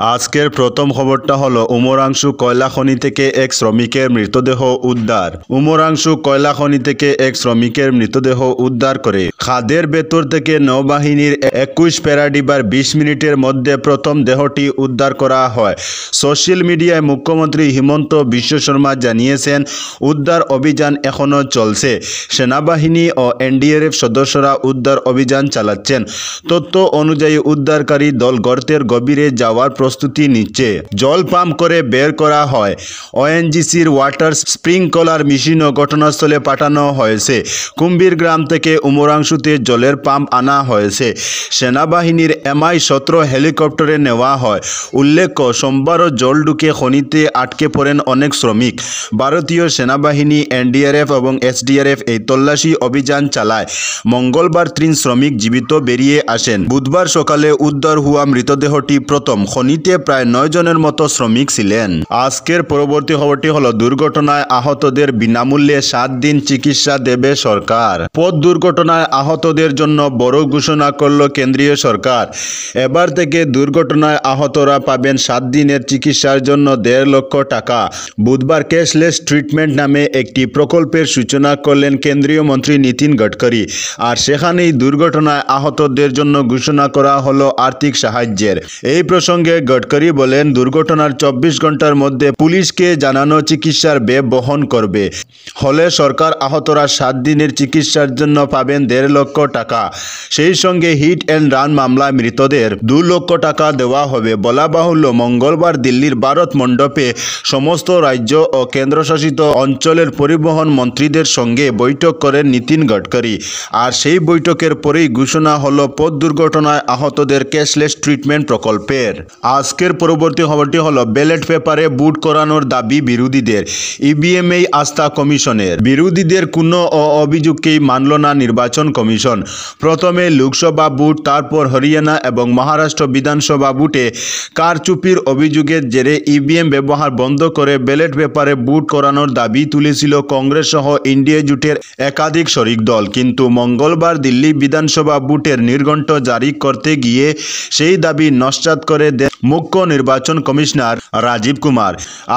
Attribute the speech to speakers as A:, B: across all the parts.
A: আজকের প্রথম খবরটা হলো উমরাংশু কয়লা খনি থেকে এক শ্রমিকের মৃতদেহ উদ্ধার। উমরাংশু কয়লা খনি থেকে এক শ্রমিকের মৃতদেহ উদ্ধার করে খাদের ভেতর থেকে নৌবাহিনীর 21 প্যারাডিবার 20 মিনিটের মধ্যে প্রথম দেহটি উদ্ধার করা হয়। সোশ্যাল মিডিয়ায় মুখ্যমন্ত্রী হিমন্ত বিশ্ব শর্মা জানিয়েছেন, উদ্ধার অভিযান এখনও চলছে। সেনাবাহিনী ও এনডিআরএফ সদস্যরা উদ্ধার অভিযান চালাচ্ছেন। তথ্য অনুযায়ী উদ্ধারকারী দল গর্তের গভীরে যাওয়ার প্রস্তুতি নিচ্ছে। জল পাম্প করে বের করা হয়। ওএনজিসির ওয়াটার স্প্রিংকলার মেশিনও ঘটনাস্থলে পাঠানো হয়েছে। কুম্ভীর গ্রাম থেকে উমরাংশুতে জলের পাম্প আনা হয়েছে। সেনাবাহিনীর MI-17 হেলিকপ্টারে নেওয়া হয়। উল্লেখ্য, সোমবারও জল ঢুকে খনিতে আটকে পড়েন অনেক শ্রমিক। ভারতীয় সেনাবাহিনী, এনডিআরএফ এবং এসডিআরএফ এই তল্লাশি অভিযান চালায়। মঙ্গলবার 3 শ্রমিক জীবিত বেরিয়ে আসেন। বুধবার সকালে উদ্ধার হওয়া মৃতদেহটি প্রথম। খনিতে প্রায় 9 জনের মতো শ্রমিক ছিলেন। আজকের পরবর্তী খবরটি হলো, দুর্ঘটনায় আহতদের বিনামূল্যে 7 দিন চিকিৎসা দেবে সরকার। পথ দুর্ঘটনায় আহতদের জন্য বড় ঘোষণা করল কেন্দ্রীয় সরকার। এবার থেকে দুর্ঘটনায় আহতরা পাবেন 7 দিনের চিকিৎসার জন্য 1.5 লক্ষ টাকা। বুধবার ক্যাশলেস ট্রিটমেন্ট নামে একটি প্রকল্পের সূচনা করলেন কেন্দ্রীয় মন্ত্রী নীতিন গডকরি। আর সেখানেই দুর্ঘটনায় আহতদের জন্য ঘোষণা করা হলো আর্থিক সাহায্যের। এই প্রসঙ্গে গডকরি বলেন, দুর্ঘটনার 24 ঘন্টার মধ্যে পুলিশকে জানানো চিকিৎসার ব্যয় বহন করবে। হলে সরকার আহতরা 7 দিনের চিকিৎসার জন্য পাবেন 1.5 লক্ষ টাকা। সেই সঙ্গে হিট অ্যান্ড রান মামলায় মৃতদের 2 লক্ষ টাকা দেওয়া হবে। বলা বাহুল্য, মঙ্গলবার দিল্লির ভারত মণ্ডপে সমস্ত রাজ্য ও কেন্দ্রশাসিত অঞ্চলের পরিবহন মন্ত্রীদের সঙ্গে বৈঠক করেন নীতিন গডকরি। আর সেই বৈঠকের পরেই ঘোষণা হলো পথ দুর্ঘটনায় আহতদের ক্যাশলেস ট্রিটমেন্ট প্রকল্পের। আজকের পরবর্তী খবরটি হলো, ব্যালট পেপারে বুট করানোর দাবি বিরোধীদের। ইভিএমেই আস্থা কমিশনের। বিরোধীদের কোনো অভিযোগকেই মানল না নির্বাচন কমিশন। প্রথমে লোকসভা বুট, তারপর হরিয়ানা এবং মহারাষ্ট্র বিধানসভা বুটে কারচুপির অভিযোগের জেরে ইভিএম ব্যবহার বন্ধ করে ব্যালট পেপারে বুট করানোর দাবি তুলেছিল কংগ্রেস সহ ইন্ডিয়া জোটের একাধিক শরিক দল। কিন্তু মঙ্গলবার দিল্লি বিধানসভা বুটের নির্ঘণ্ট জারি করতে গিয়ে সেই দাবি নস্যাৎ করে দেন মুখ্য নির্বাচন কমিশনার রাজীব কুমার।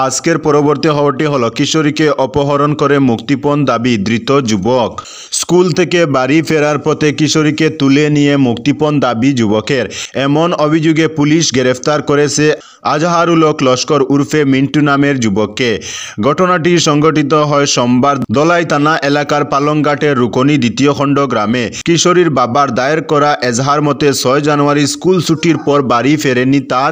A: আজকের পরবর্তী খবরটি হলো, কিশোরীকে অপহরণ করে মুক্তিপণ দাবি ধৃত যুবক। স্কুল থেকে বাড়ি ফেরার পথে কিশোরীকে তুলে নিয়ে মুক্তিপণ দাবি যুবকের। এমন অভিযোগে পুলিশ গ্রেফতার করেছে আজহারুল হক লস্কর উর্ফে মিন্টু নামের যুবককে। ঘটনাটি সংঘটিত হয় সোমবার দলাই থানা এলাকার পালংঘাটের রুকনি 2য় খণ্ড গ্রামে। কিশোরীর বাবার দায়ের করা এজাহার মতে 6 জানুয়ারি স্কুল ছুটির পর বাড়ি ফেরেনি তার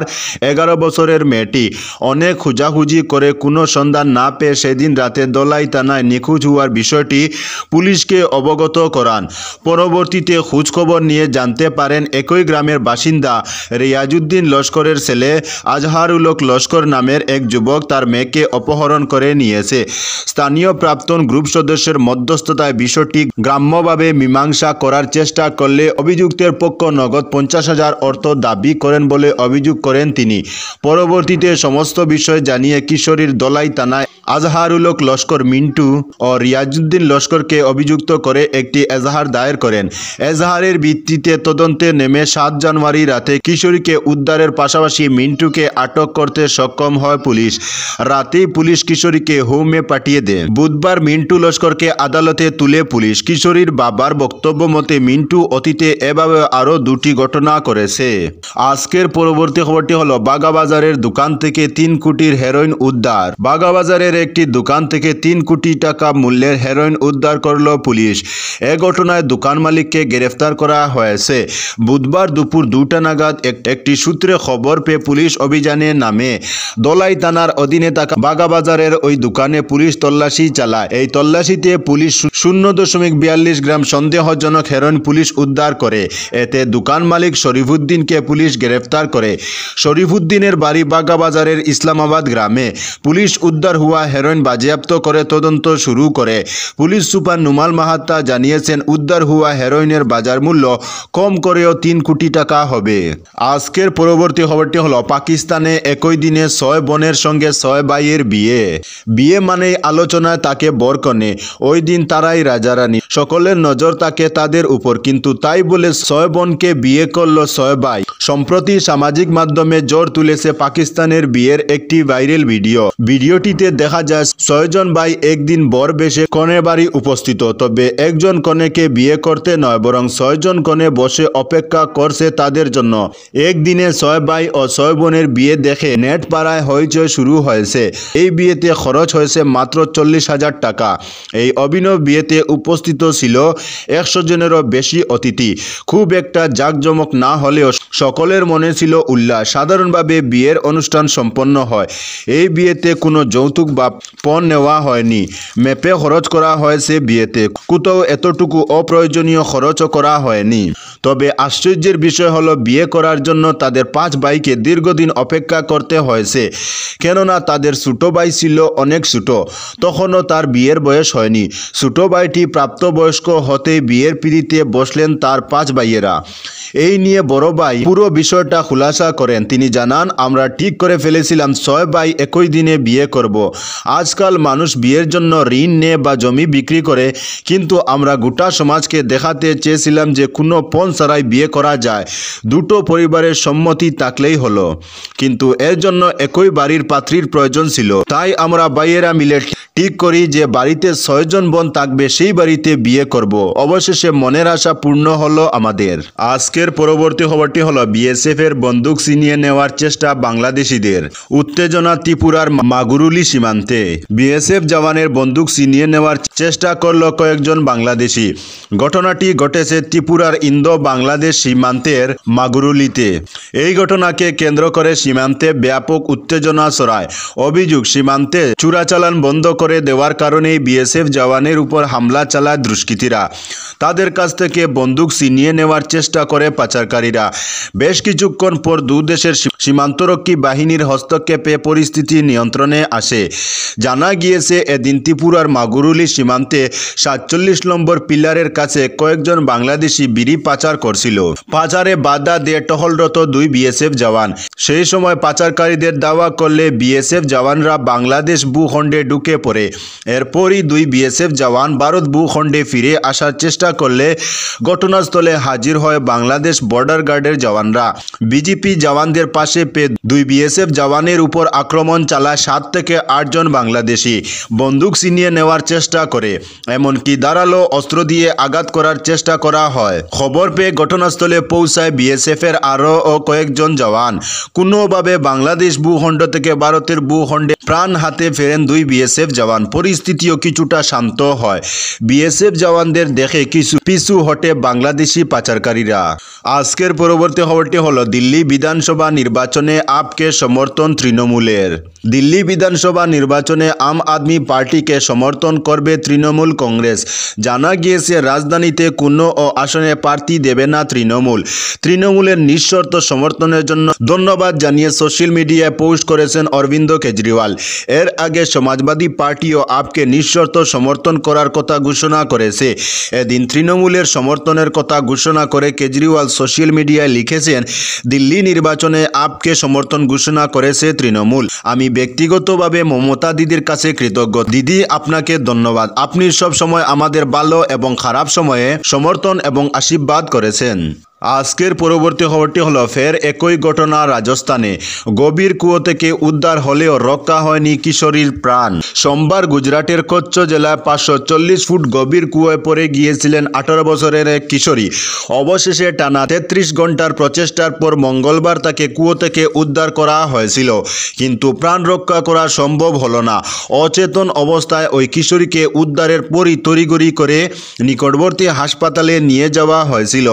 A: 11 বছরের মেয়েটি। অনেক খোঁজাখুঁজি করে কোনো সন্ধান না পেয়ে সেদিন রাতে দলাই থানায় নিখোঁজ হওয়ার বিষয়টি পুলিশকে অবগত করান। পরবর্তীতে খোঁজখবর নিয়ে জানতে পারেন একই গ্রামের বাসিন্দা রিয়াজউদ্দিন লস্করের ছেলে আজহারুল হক লস্কর নামের এক যুবক তার মেয়েকে অপহরণ করে নিয়েছে। স্থানীয় প্রাক্তন গ্রুপ সদস্যের মধ্যস্থতায় বিষয়টি গ্রাম্যভাবে মীমাংসা করার চেষ্টা করলে অভিযুক্তের পক্ষ নগদ 50,000 অর্থ দাবি করেন বলে অভিযোগ করেন তিনি। পরবর্তীতে সমস্ত বিষয় জানিয়ে কিশোরীর দলাই থানায় আজহারুল হক লস্কর মিন্টু ও রিয়াজউদ্দিন লস্করকে অভিযুক্ত করে একটি এজাহার দায়ের করেন। এজাহারের ভিত্তিতে তদন্তে নেমে 7 জানুয়ারি রাতে কিশোরীকে উদ্ধারের পাশাপাশি মিন্টুকে আটক করতে সক্ষম হয় পুলিশ। রাতেই পুলিশ কিশোরীকে হোমে পাঠিয়ে দেয়। বুধবার মিন্টু লস্করকে আদালতে তুলে পুলিশ। কিশোরীর বাবার বক্তব্য মতে মিন্টু অতীতে এভাবে আরও 2টি ঘটনা করেছে। আজকের পরবর্তী খবরটি হলো, বাগাবাজারের দোকান থেকে 3 কোটির হেরোইন উদ্ধার। বাগাবাজারের একটি দোকান থেকে 3 কোটি টাকা মূল্যের হেরোইন উদ্ধার করল পুলিশ। এ ঘটনায় দোকান মালিককে গ্রেফতার করা হয়েছে। বুধবার দুপুর 2টা নাগাদ একটি সূত্রে খবর পেয়ে পুলিশ অভিযানে নামে। দলাই থানার অধীনে থাকা বাগাবাজারের ওই দোকানে পুলিশ তল্লাশি চালায়। এই তল্লাশিতে পুলিশ 0.42 গ্রাম সন্দেহজনক হেরোইন পুলিশ উদ্ধার করে। এতে দোকান মালিক শরীফুদ্দিনকে পুলিশ গ্রেফতার করে। শরীফুদ্দিনের বাড়ি বাগাবাজারের ইসলামাবাদ গ্রামে। পুলিশ উদ্ধার হওয়া হেরোইন বাজেয়াপ্ত করে তদন্ত শুরু করে। পুলিশ সুপার নুমাল মাহাত্তা জানিয়েছেন, উদ্ধার হওয়া হেরোইনের বাজার মূল্য কম করেও 3 কোটি টাকা হবে। আজকের পরবর্তী খবরটি হলো, পাকিস্তান পাকিস্তানে একই দিনে 6 বোনের সঙ্গে 6 ভাইয়ের বিয়ে মানেই আলোচনায় তাকে বরকনে। ওই দিন তারাই রাজারানী, সকলের নজর থাকে তাদের উপর, কিন্তু তাই বলে 6 বোনকে বিয়ে করলো 6 ভাই। সম্প্রতি সামাজিক মাধ্যমে জ্বর তুলেছে পাকিস্তানের বিয়ের একটি ভাইরাল ভিডিওটিতে দেখা যায় 6 জন ভাই একদিন বর বেশে কনের বাড়ি উপস্থিত। তবে একজন কনেকে বিয়ে করতে নয়, বরং 6 জন কনে বসে অপেক্ষা করছে তাদের জন্য। একদিনে 6 ভাই ও 6 বোনের বিয়ে দেখে নেট পাড়ায় হইচই শুরু হয়েছে। এই বিয়েতে খরচ হয়েছে মাত্র 40,000 টাকা। এই অভিনব বিয়েতে উপস্থিত ছিল 100 জনেরও বেশি অতিথি। খুব একটা জাঁকজমক না হলেও সকলের মনে ছিল উল্লাস। সাধারণভাবে বিয়ের অনুষ্ঠান সম্পন্ন হয়। এই বিয়েতে কোনো যৌতুক বা পণ নেওয়া হয়নি। মেপে খরচ করা হয়েছে বিয়েতে, কোথাও এতটুকু অপ্রয়োজনীয় খরচও করা হয়নি। তবে আশ্চর্যের বিষয় হলো বিয়ে করার জন্য তাদের 5 ভাইকে দীর্ঘদিন অপেক্ষা করতে হয়েছে, কেননা তাদের ছোট ভাই ছিল অনেক ছোট, তখনও তার বিয়ের বয়স হয়নি। ছোট ভাইটি প্রাপ্তবয়স্ক হতেই বিয়ের পিঁড়িতে বসলেন তার 5 ভাইয়েরা। এই নিয়ে বড় ভাই পুরো বিষয়টা খুলাসা করেন। তিনি জানান, আমরা ঠিক করে ফেলেছিলাম 6 ভাই একই দিনে বিয়ে করব। আজকাল মানুষ বিয়ের জন্য ঋণ নেয় বা জমি বিক্রি করে, কিন্তু আমরা গোটা সমাজকে দেখাতে চেয়েছিলাম যে কোনো পণ ছাড়াই বিয়ে করা যায়, দুটো পরিবারের সম্মতি থাকলেই হলো। কিন্তু এর জন্য একই বাড়ির পাত্রীর প্রয়োজন ছিল। তাই আমরা ভাইয়েরা মিলে ঠিক করি যে বাড়িতে 6 জন বোন থাকবে, সেই বাড়িতে বিয়ে করব। অবশেষে মনের আশা পূর্ণ হলো আমাদের। আজকের পরবর্তী খবরটি হলো বিএসএফ এর বন্দুক ছিনিয়ে নেওয়ার চেষ্টা বাংলাদেশিদের। উত্তেজনা ত্রিপুরার মাগুরুলি সীমান্তে। বিএসএফ জওয়ানের বন্দুক ছিনিয়ে নেওয়ার চেষ্টা করল কয়েকজন বাংলাদেশি। ঘটনাটি ঘটেছে ত্রিপুরার ইন্দো বাংলাদেশ সীমান্তের মাগুরুলিতে। এই ঘটনাকে কেন্দ্র করে সীমান্তে ব্যাপক উত্তেজনা ছড়ায়। অভিযোগ, সীমান্তে চোরাচালান বন্ধ করে দেওয়ার কারণেই বিএসএফ জওয়ানের উপর হামলা চালায় দুষ্কৃতীরা। তাদের কাছ থেকে বন্দুক ছিনিয়ে নেওয়ার চেষ্টা করে পাচারকারীরা। বেশ কিছুক্ষণ পর দুদেশের সীমান্তরক্ষী বাহিনীর হস্তক্ষেপে পরিস্থিতি নিয়ন্ত্রণে আসে। জানা গিয়েছে, এদিন ত্রিপুরার মাগুরুলি সীমান্তে 47 নম্বর পিলারের কাছে কয়েকজন বাংলাদেশি বিড়ি পাচার করছিল। পাচারে বাধা দিয়ে টহলরত 2 বিএসএফ জওয়ান। সেই সময় পাচারকারীদের দাওয়া করলে বিএসএফ জওয়ানরা বাংলাদেশ ভূখণ্ডে ঢুকে পড়ে। এরপরই 2 বিএসএফ জওয়ান ভারত ভূখণ্ডে ফিরে আসার চেষ্টা করলে ঘটনাস্থলে হাজির হয় বাংলাদেশ বর্ডার গার্ডের জওয়ানরা। বিজিপি জওয়ানদের পাশে পেয়ে 2 বিএসএফ জওয়ানের উপর আক্রমণ চালায় 7 থেকে 8 জন বাংলাদেশি। বন্দুক ছিনিয়ে নেওয়ার চেষ্টা করে, এমনকি ধারালো অস্ত্র দিয়ে আঘাত করার চেষ্টা করা হয়। খবর পেয়ে ঘটনাস্থলে পৌঁছায় বিএসএফ এর আরও কয়েকজন জওয়ান। কোনোভাবে বাংলাদেশ ভূখণ্ড থেকে ভারতের ভূখণ্ডে প্রাণ হাতে ফেরেন 2 বিএসএফ জওয়ান। পরিস্থিতিও কিছুটা শান্ত হয়। বিএসএফ জওয়ানদের দেখে পিছু হটে বাংলাদেশি পাচারকারীরা। আজকের পরবর্তী খবরটি হলো দিল্লি বিধানসভা নির্বাচনে আপকে সমর্থন তৃণমূলের। দিল্লি বিধানসভা নির্বাচনে আম আদমি পার্টিকে সমর্থন করবে তৃণমূল কংগ্রেস। জানা গিয়েছে, রাজধানীতে কোনো আসনে প্রার্থী দেবে না তৃণমূলের নিঃশর্ত সমর্থনের জন্য ধন্যবাদ জানিয়ে সোশ্যাল মিডিয়ায় পোস্ট করেছেন অরবিন্দ কেজরিওয়াল। এর আগে সমাজবাদী পার্টিও আপকে নিঃশর্ত সমর্থন করার কথা ঘোষণা করেছে। এদিন তৃণমূলের সমর্থনের কথা ঘোষণা করে কেজরিওয়াল সোশ্যাল মিডিয়ায় লিখেছেন, দিল্লি নির্বাচনে আপকে সমর্থন ঘোষণা করেছে তৃণমূল। আমি ব্যক্তিগতভাবে মমতা দিদির কাছে কৃতজ্ঞ। দিদি, আপনাকে ধন্যবাদ। আপনি সব সময় আমাদের ভালো এবং খারাপ সময়ে সমর্থন এবং আশীর্বাদ করেছেন। আজকের পরবর্তী খবরটি হলো ফের একই ঘটনা রাজস্থানে। গভীর কুয়ো থেকে উদ্ধার হলেও রক্ষা হয়নি কিশোরীর প্রাণ। সোমবার গুজরাটের কচ্ছ জেলায় 540 ফুট গভীর কুয়োয় পড়ে গিয়েছিলেন 18 বছরের এক কিশোরী। অবশেষে টানা 33 ঘন্টার প্রচেষ্টার পর মঙ্গলবার তাকে কুয়ো থেকে উদ্ধার করা হয়েছিল, কিন্তু প্রাণ রক্ষা করা সম্ভব হলো না। অচেতন অবস্থায় ওই কিশোরীকে উদ্ধারের পরই তড়িঘড়ি করে নিকটবর্তী হাসপাতালে নিয়ে যাওয়া হয়েছিল।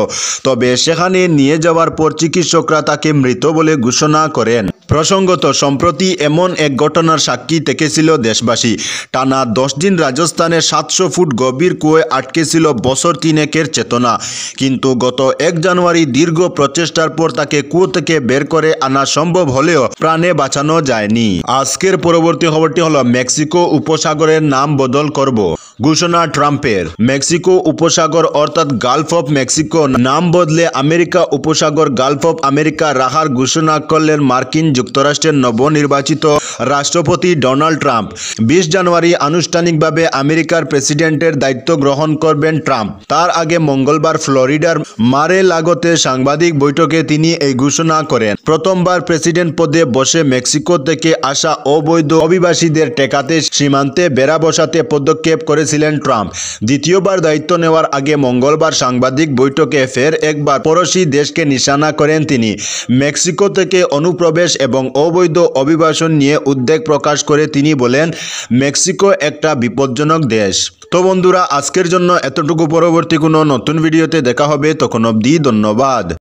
A: তবে সেখানে নিয়ে যাওয়ার পর চিকিৎসকরা তাকে মৃত বলে ঘোষণা করেন। প্রসঙ্গত, সম্প্রতি এমন এক ঘটনার সাক্ষী থেকেছিল দেশবাসী। টানা 10 দিন রাজস্থানের 700 ফুট গভীর কুয়োয় আটকে ছিল বছর 3 চেতনা, কিন্তু গত 1 জানুয়ারি দীর্ঘ প্রচেষ্টার পর তাকে কুয়ো থেকে বের করে আনা সম্ভব হলেও প্রাণে বাঁচানো যায়নি। আজকের পরবর্তী খবরটি হলো মেক্সিকো উপসাগরের নাম বদল করব। ঘোষণা ট্রাম্পের। মেক্সিকো উপসাগর অর্থাৎ গালফ অফ মেক্সিকো নাম বদলে আমেরিকা উপসাগর গালফ অফ আমেরিকা রাখার ঘোষণা করলেন মার্কিন যুক্তরাষ্ট্রের নবনির্বাচিত রাষ্ট্রপতি ডোনাল্ড ট্রাম্প। 20 জানুয়ারি আনুষ্ঠানিকভাবে আমেরিকার প্রেসিডেন্টের দায়িত্ব গ্রহণ করবেন ট্রাম্প। তার আগে মঙ্গলবার ফ্লোরিডার মার-এ-লাগোতে সাংবাদিক বৈঠকে তিনি এই ঘোষণা করেন। প্রথমবার প্রেসিডেন্ট পদে বসে মেক্সিকো থেকে আসা অবৈধ অভিবাসীদের ঠেকাতে সীমান্তে বেড়া বসাতে পদক্ষেপ করেছিলেন ট্রাম্প। দ্বিতীয়বার দায়িত্ব নেওয়ার আগে মঙ্গলবার সাংবাদিক বৈঠকে ফের একবার পড়োশি দেশকে নিশানা করেন তিনি। মেক্সিকো থেকে অনুপ্রবেশ এবং অবৈধ অভিবাসন নিয়ে উদ্বেগ প্রকাশ করে তিনি বলেন, মেক্সিকো একটা বিপজ্জনক দেশ। তো বন্ধুরা, আজকের জন্য এতটুকু। পরবর্তী কোনো নতুন ভিডিওতে দেখা হবে, তখন অবধি ধন্যবাদ।